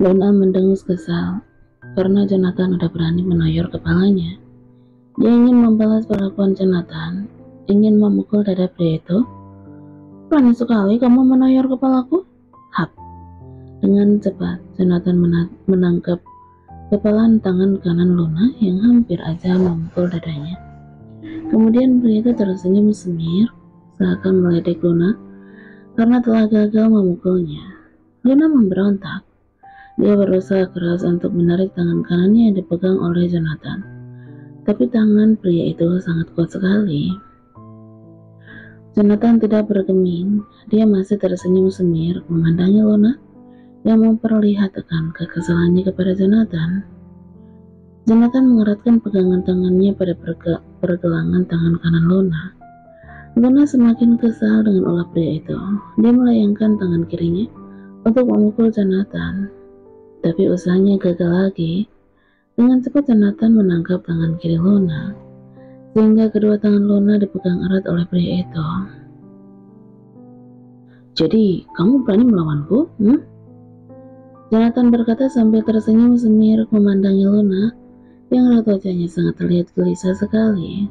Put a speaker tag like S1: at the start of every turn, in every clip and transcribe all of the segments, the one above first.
S1: Luna mendengus kesal karena Jonathan udah berani menoyor kepalanya. Dia ingin membalas perlakuan Jonathan, ingin memukul dada pria itu. "Berani sekali kamu menoyor kepalaku." Hap. Dengan cepat, Jonathan menangkap kepalan tangan kanan Luna yang hampir aja memukul dadanya. Kemudian pria itu tersenyum semir, seakan meledek Luna karena telah gagal memukulnya. Luna memberontak. Dia berusaha keras untuk menarik tangan kanannya yang dipegang oleh Jonathan. Tapi tangan pria itu sangat kuat sekali. Jonathan tidak bergeming, dia masih tersenyum semir memandangi Luna yang memperlihatkan kekesalannya kepada Jonathan. Jonathan mengeratkan pegangan tangannya pada pergelangan tangan kanan Luna. Luna semakin kesal dengan ulah pria itu. Dia melayangkan tangan kirinya untuk memukul Jonathan, tapi usahanya gagal lagi. Dengan cepat Jonathan menangkap tangan kiri Luna, sehingga kedua tangan Luna dipegang erat oleh pria itu. "Jadi, kamu berani melawanku? Jonathan berkata sambil tersenyum semir memandangi Luna, yang raut wajahnya sangat terlihat gelisah sekali.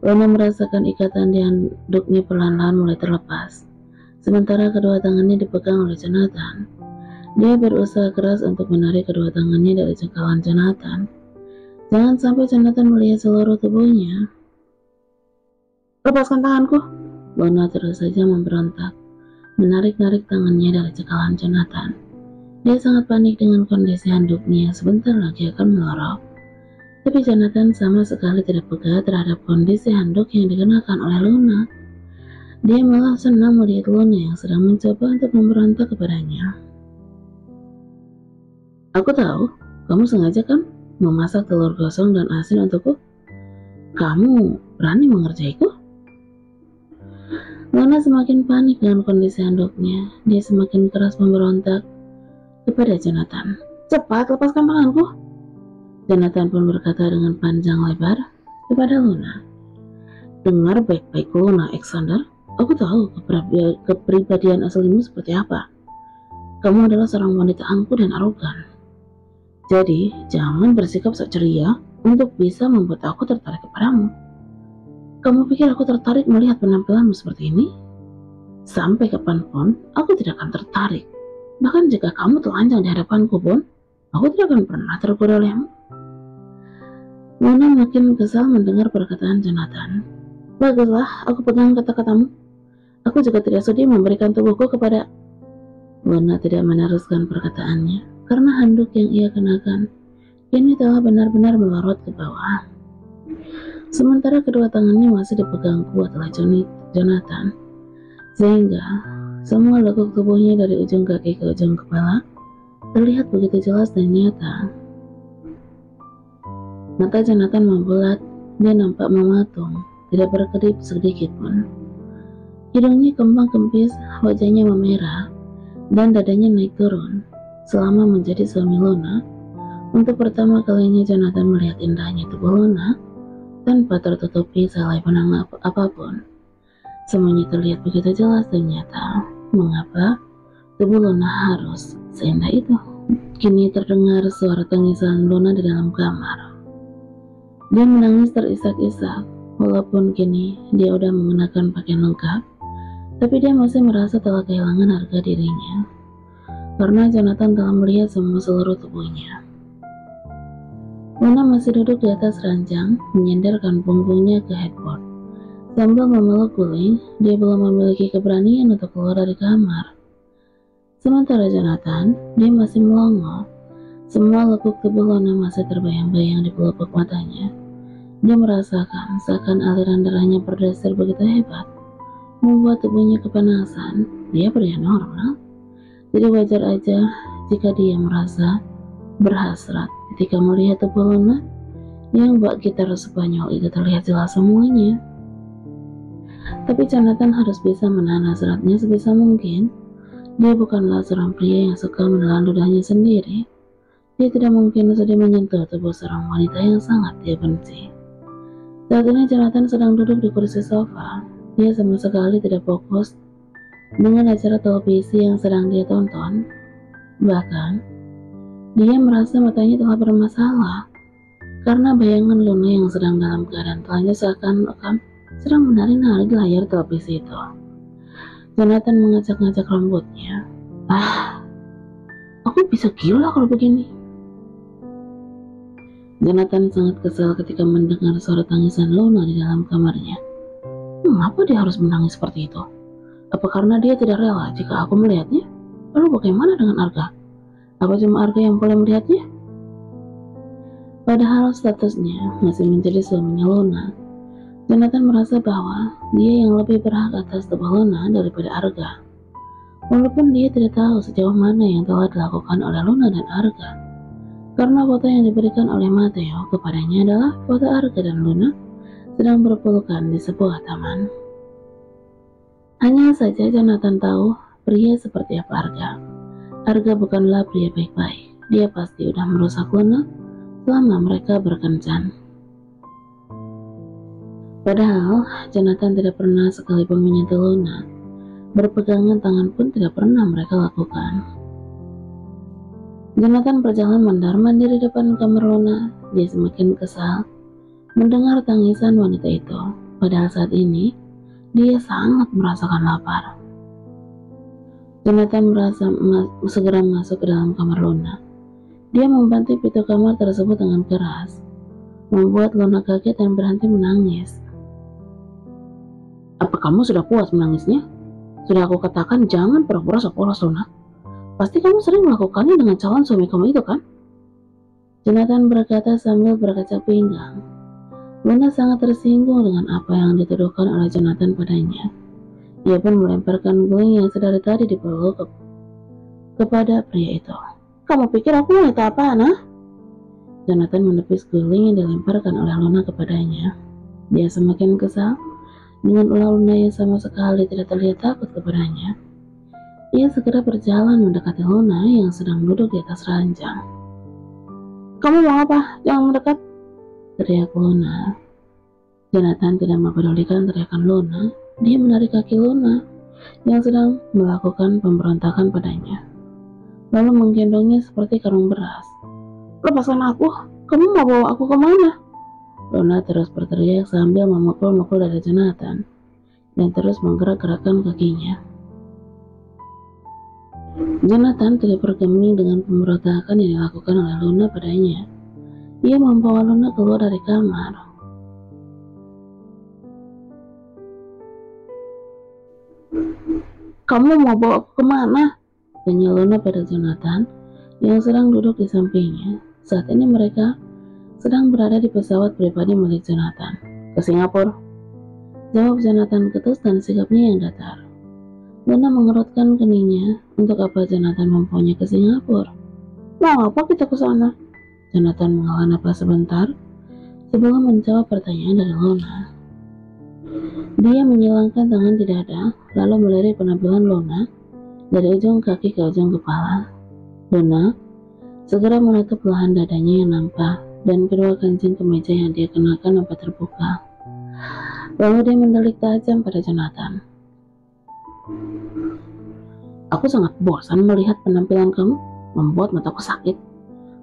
S1: Luna merasakan ikatan di handuknya perlahan-lahan mulai terlepas, sementara kedua tangannya dipegang oleh Jonathan. Dia berusaha keras untuk menarik kedua tangannya dari cengkraman Jonathan. Jangan sampai Jonathan melihat seluruh tubuhnya. "Lepaskan tanganku!" Luna terus saja memberontak, menarik-narik tangannya dari cengkraman Jonathan. Dia sangat panik dengan kondisi handuknya sebentar lagi akan melorot. Tapi Jonathan sama sekali tidak peka terhadap kondisi handuk yang dikenakan oleh Luna. Dia malah senang melihat Luna yang sedang mencoba untuk memberontak kepadanya. "Aku tahu, kamu sengaja kan memasak telur gosong dan asin untukku? Kamu berani mengerjaiku?" Luna semakin panik dengan kondisi handuknya. Dia semakin keras memberontak kepada Jonathan. "Cepat, lepaskan tanganku!" Jonathan pun berkata dengan panjang lebar kepada Luna. "Dengar baik-baik Luna Alexander, aku tahu kepribadian aslimu seperti apa. Kamu adalah seorang wanita angkuh dan arogan. Jadi, jangan bersikap sok ceria untuk bisa membuat aku tertarik kepadamu. Kamu pikir aku tertarik melihat penampilanmu seperti ini? Sampai kapanpun, aku tidak akan tertarik. Bahkan jika kamu telanjang di hadapanku pun, aku tidak akan pernah tergoda olehmu." Luna makin kesal mendengar perkataan Jonathan. "Baguslah, aku pegang kata-katamu. Aku juga tidak sudi memberikan tubuhku kepada..." Luna tidak meneruskan perkataannya, karena handuk yang ia kenakan kini telah benar-benar melorot ke bawah. Sementara kedua tangannya masih dipegang kuat oleh Jonathan, sehingga semua lekuk tubuhnya dari ujung kaki ke ujung kepala terlihat begitu jelas dan nyata. Mata Jonathan membulat, dia nampak mematung, tidak berkedip sedikit pun. Hidungnya kembang kempis, wajahnya memerah, dan dadanya naik turun. Selama menjadi suami Luna, untuk pertama kalinya Jonathan melihat indahnya tubuh Luna tanpa tertutupi selai benang apapun. Semuanya terlihat begitu jelas dan nyata. Mengapa tubuh Luna harus seindah itu? Kini terdengar suara tangisan Luna di dalam kamar. Dia menangis terisak-isak, walaupun kini dia udah mengenakan pakaian lengkap, tapi dia masih merasa telah kehilangan harga dirinya, karena Jonathan telah melihat seluruh tubuhnya. Luna masih duduk di atas ranjang, menyandarkan punggungnya ke headboard. Sambil memeluk guling, dia belum memiliki keberanian untuk keluar dari kamar. Sementara Jonathan, dia masih melongo. Semua lekuk tubuh Luna masih terbayang-bayang di pelupuk matanya. Dia merasakan seakan aliran darahnya berdesir begitu hebat, membuat tubuhnya kepanasan. Dia pria normal, jadi wajar aja jika dia merasa berhasrat ketika melihat tubuh Luna yang bak gitar Spanyol itu terlihat jelas semuanya. Tapi Jonathan harus bisa menahan hasratnya sebisa mungkin. Dia bukanlah seorang pria yang suka menelan ludahnya sendiri. Dia tidak mungkin sedih menyentuh tubuh seorang wanita yang sangat dia benci. Saat ini Jonathan sedang duduk di kursi sofa. Dia sama sekali tidak fokus dengan acara televisi yang sedang dia tonton. Bahkan, dia merasa matanya telah bermasalah karena bayangan Luna yang sedang dalam keadaan telanjang seakan-akan sedang menari-nari di layar televisi itu. Jonathan mengacak-ngacak rambutnya. Aku bisa gila kalau begini. Jonathan sangat kesal ketika mendengar suara tangisan Luna di dalam kamarnya. Mengapa dia harus menangis seperti itu? Apa karena dia tidak rela jika aku melihatnya? Lalu bagaimana dengan Arga? Apa cuma Arga yang boleh melihatnya? Padahal statusnya masih menjadi suaminya Luna, Jonathan merasa bahwa dia yang lebih berhak atas tubuh Luna daripada Arga. Walaupun dia tidak tahu sejauh mana yang telah dilakukan oleh Luna dan Arga, karena foto yang diberikan oleh Matteo kepadanya adalah foto Arga dan Luna sedang berpelukan di sebuah taman. Hanya saja Jonathan tahu pria seperti apa Arga. Arga bukanlah pria baik-baik. Dia pasti udah merusak Luna selama mereka berkencan. Padahal Jonathan tidak pernah sekalipun menyentuh Luna. Berpegangan tangan pun tidak pernah mereka lakukan. Jonathan berjalan mondar-mandir di depan kamar Luna. Dia semakin kesal mendengar tangisan wanita itu. Padahal saat ini dia sangat merasakan lapar. Jonathan segera masuk ke dalam kamar Luna. Dia membanting pintu kamar tersebut dengan keras, membuat Luna kaget dan berhenti menangis. Apa kamu sudah puas menangisnya? Sudah aku katakan jangan pura-pura sok polos, Luna. Pasti kamu sering melakukannya dengan calon suami kamu itu kan? Jonathan berkata sambil berkaca pinggang. Luna sangat tersinggung dengan apa yang dituduhkan oleh Jonathan padanya. Ia pun melemparkan guling yang sedari tadi dipeluk kepada pria itu. Kamu pikir aku wanita apaan, ah? Jonathan menepis guling yang dilemparkan oleh Luna kepadanya. Dia semakin kesal dengan ulah Luna yang sama sekali tidak terlihat takut kepadanya. Ia segera berjalan mendekati Luna yang sedang duduk di atas ranjang. Kamu mau apa? Jangan mendekat, teriak Luna. Jonathan tidak mempedulikan teriakan Luna. Dia menarik kaki Luna yang sedang melakukan pemberontakan padanya, lalu menggendongnya seperti karung beras. Lepaskan aku, kamu mau bawa aku kemana? Luna terus berteriak sambil memukul-mukul dada Jonathan dan terus menggerak-gerakkan kakinya. Jonathan tidak bergeming dengan pemberontakan yang dilakukan oleh Luna padanya. Ia membawa Luna keluar dari kamar. Kamu mau bawa aku kemana? Tanya Luna pada Jonathan yang sedang duduk di sampingnya. Saat ini mereka sedang berada di pesawat pribadi milik Jonathan. Ke Singapura, jawab Jonathan ketus dan sikapnya yang datar. Luna mengerutkan keningnya. Untuk apa Jonathan mempunyai ke Singapura? Mau apa kita ke sana? Jonathan menghela napas sebentar sebelum menjawab pertanyaan dari Luna. Dia menyilangkan tangan di dada, lalu melirik penampilan Luna dari ujung kaki ke ujung kepala. Luna segera menutup belahan dadanya yang nampak dan kedua kancing kemeja yang dia kenakan nampak terbuka. Lalu dia mendelik tajam pada Jonathan. Aku sangat bosan melihat penampilan kamu, membuat mataku sakit.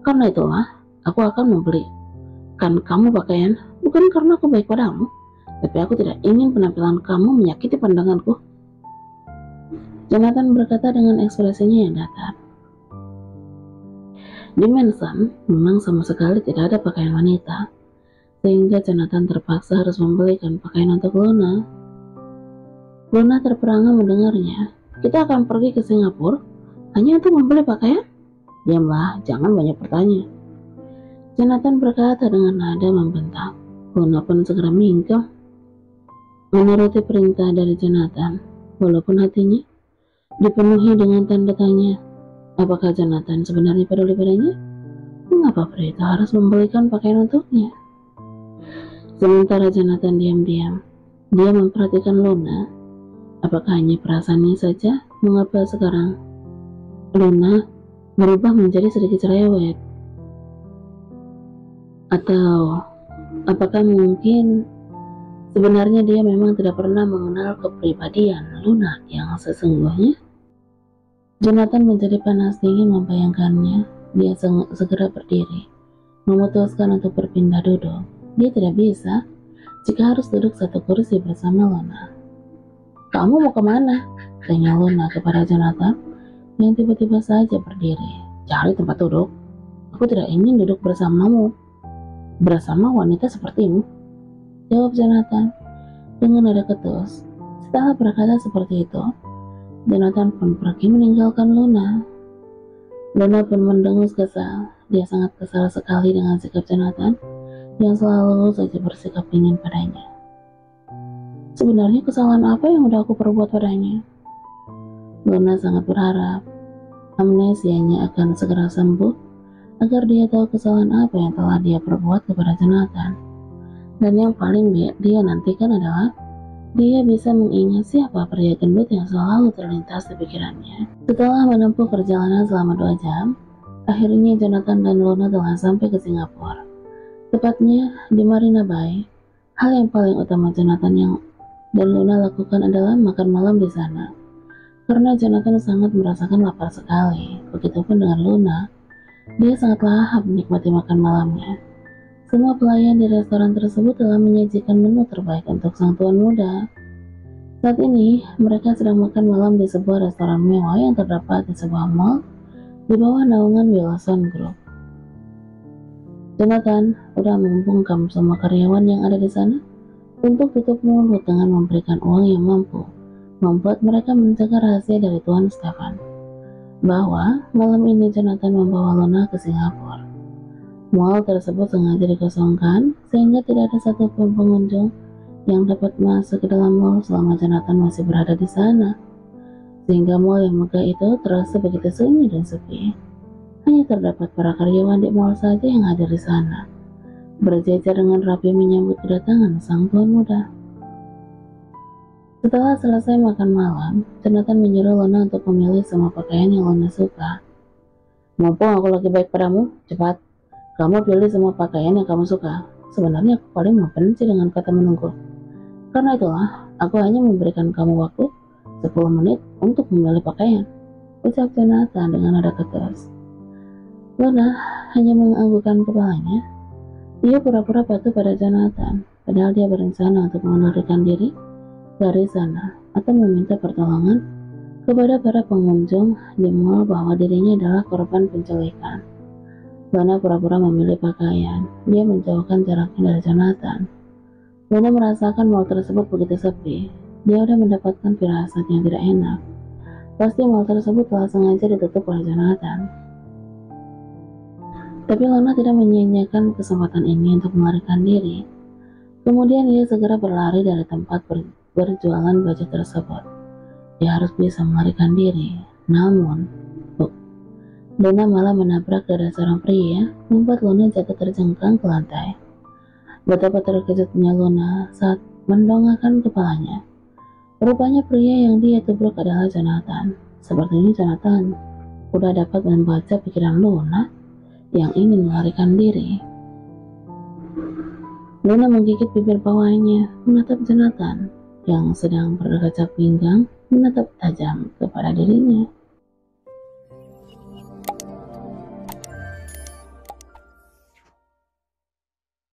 S1: Karena itulah, aku akan membelikan kamu pakaian, bukan karena aku baik padamu, tapi aku tidak ingin penampilan kamu menyakiti pandanganku. Jonathan berkata dengan ekspresinya yang datar. Di Manson memang sama sekali tidak ada pakaian wanita, sehingga Jonathan terpaksa harus membelikan pakaian untuk Luna. Luna terperangah mendengarnya. Kita akan pergi ke Singapura hanya untuk membeli pakaian? Diamlah, jangan banyak bertanya. Jonathan berkata dengan nada membentak. Luna pun segera mingkem, menuruti perintah dari Jonathan, walaupun hatinya dipenuhi dengan tanda tanya. Apakah Jonathan sebenarnya peduli padanya? Mengapa pria itu harus membelikan pakaian untuknya? Sementara Jonathan diam-diam, dia memperhatikan Luna. Apakah hanya perasaannya saja? Mengapa sekarang Luna berubah menjadi sedikit cerewet? Atau apakah mungkin sebenarnya dia memang tidak pernah mengenal kepribadian Luna yang sesungguhnya? Jonathan menjadi panas dingin membayangkannya. Dia segera berdiri, memutuskan untuk berpindah duduk. Dia tidak bisa jika harus duduk satu kursi bersama Luna. "Kamu mau kemana?" tanya Luna kepada Jonathan yang tiba-tiba saja berdiri. "Cari tempat duduk. Aku tidak ingin duduk bersamamu, bersama wanita sepertimu," jawab Jonathan dengan nada ketus. Setelah berkata seperti itu, Jonathan pun pergi meninggalkan Luna. Luna pun mendengus kesal. Dia sangat kesal sekali dengan sikap Jonathan yang selalu saja bersikap dingin padanya. Sebenarnya kesalahan apa yang udah aku perbuat padanya? Luna sangat berharap amnesianya akan segera sembuh agar dia tahu kesalahan apa yang telah dia perbuat kepada Jonathan. Dan yang paling dia nantikan adalah dia bisa mengingat siapa pria gendut yang selalu terlintas di pikirannya. Setelah menempuh perjalanan selama 2 jam, akhirnya Jonathan dan Luna telah sampai ke Singapura. Tepatnya di Marina Bay. Hal yang paling utama Jonathan dan Luna lakukan adalah makan malam di sana. Karena Jonathan sangat merasakan lapar sekali. Begitupun dengan Luna. Dia sangat lahap menikmati makan malamnya. Semua pelayan di restoran tersebut telah menyajikan menu terbaik untuk sang tuan muda. Saat ini, mereka sedang makan malam di sebuah restoran mewah yang terdapat di sebuah mall di bawah naungan Wilson Group. Jonathan udah membungkam semua karyawan yang ada di sana untuk tutup mulut dengan memberikan uang yang mampu membuat mereka menjaga rahasia dari Tuan Stefan bahwa malam ini Jonathan membawa Luna ke Singapura. Mall tersebut sengaja dikosongkan sehingga tidak ada satupun pengunjung yang dapat masuk ke dalam mall selama Jonathan masih berada di sana. Sehingga mall yang megah itu terasa begitu sunyi dan sepi. Hanya terdapat para karyawan di mall saja yang hadir di sana, berjajar dengan rapi menyambut kedatangan sang tuan muda. Setelah selesai makan malam, Jonathan menyuruh Luna untuk memilih semua pakaian yang Luna suka. "Mumpung aku lagi baik padamu, cepat. Kamu pilih semua pakaian yang kamu suka. Sebenarnya aku paling membenci dengan kata menunggu. Karena itulah, aku hanya memberikan kamu waktu 10 menit untuk memilih pakaian," ucap Jonathan dengan nada ketus. Luna hanya menganggukkan kepalanya. Ia pura-pura patuh pada Jonathan, padahal dia berencana untuk mengundurkan diri dari sana atau meminta pertolongan kepada para pengunjung di mall bahwa dirinya adalah korban penculikan. Luna pura-pura memilih pakaian. Dia menjauhkan jaraknya dari Jonathan. Luna merasakan mall tersebut begitu sepi. Dia sudah mendapatkan firasat yang tidak enak. Pasti mall tersebut telah sengaja ditutup oleh Jonathan. Tapi Luna tidak menyia-nyiakan kesempatan ini untuk melarikan diri. Kemudian dia segera berlari dari tempat berjualan baju tersebut. Dia harus bisa melarikan diri. Namun, Luna malah menabrak dada seorang pria, membuat Luna jatuh terjengkang ke lantai. Betapa terkejutnya Luna saat mendongakkan kepalanya. Rupanya pria yang dia tubruk adalah Jonathan. Sepertinya Jonathan udah dapat membaca pikiran Luna yang ingin melarikan diri. Luna menggigit bibir bawahnya, menatap Jonathan yang sedang berkacak pinggang, menatap tajam kepada dirinya.